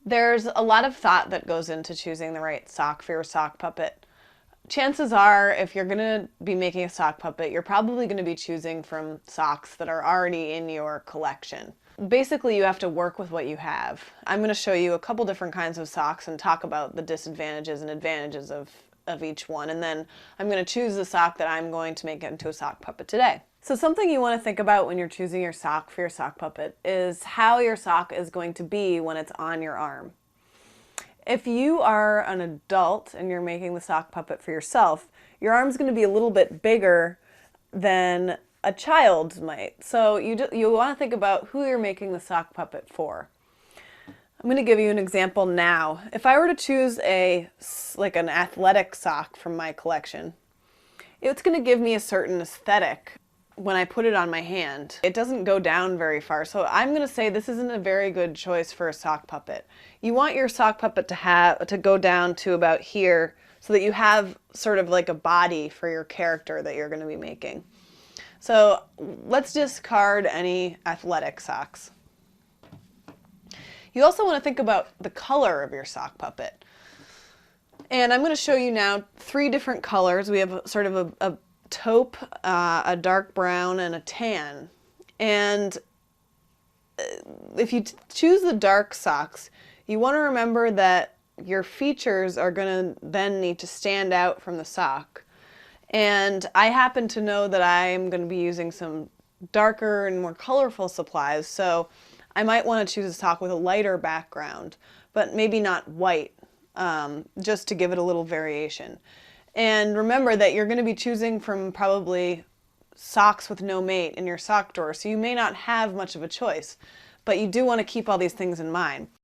There's a lot of thought that goes into choosing the right sock for your sock puppet. Chances are, if you're going to be making a sock puppet, you're probably going to be choosing from socks that are already in your collection. Basically, you have to work with what you have. I'm going to show you a couple different kinds of socks and talk about the disadvantages and advantages of each one, and then I'm going to choose the sock that I'm going to make into a sock puppet today. So something you want to think about when you're choosing your sock for your sock puppet is how your sock is going to be when it's on your arm. If you are an adult and you're making the sock puppet for yourself, your arm's going to be a little bit bigger than a child might. So you want to think about who you're making the sock puppet for. I'm going to give you an example now. If I were to choose an athletic sock from my collection, it's going to give me a certain aesthetic when I put it on my hand. It doesn't go down very far, so I'm going to say this isn't a very good choice for a sock puppet. You want your sock puppet to go down to about here so that you have sort of like a body for your character that you're going to be making. So let's discard any athletic socks. You also want to think about the color of your sock puppet. And I'm going to show you now 3 different colors. We have sort of a taupe, a dark brown, and a tan. And if you choose the dark socks, you want to remember that your features are going to then need to stand out from the sock. And I happen to know that I'm going to be using some darker and more colorful supplies, so I might want to choose a sock with a lighter background, but maybe not white, just to give it a little variation. And remember that you're going to be choosing from probably socks with no mate in your sock drawer, so you may not have much of a choice, but you do want to keep all these things in mind.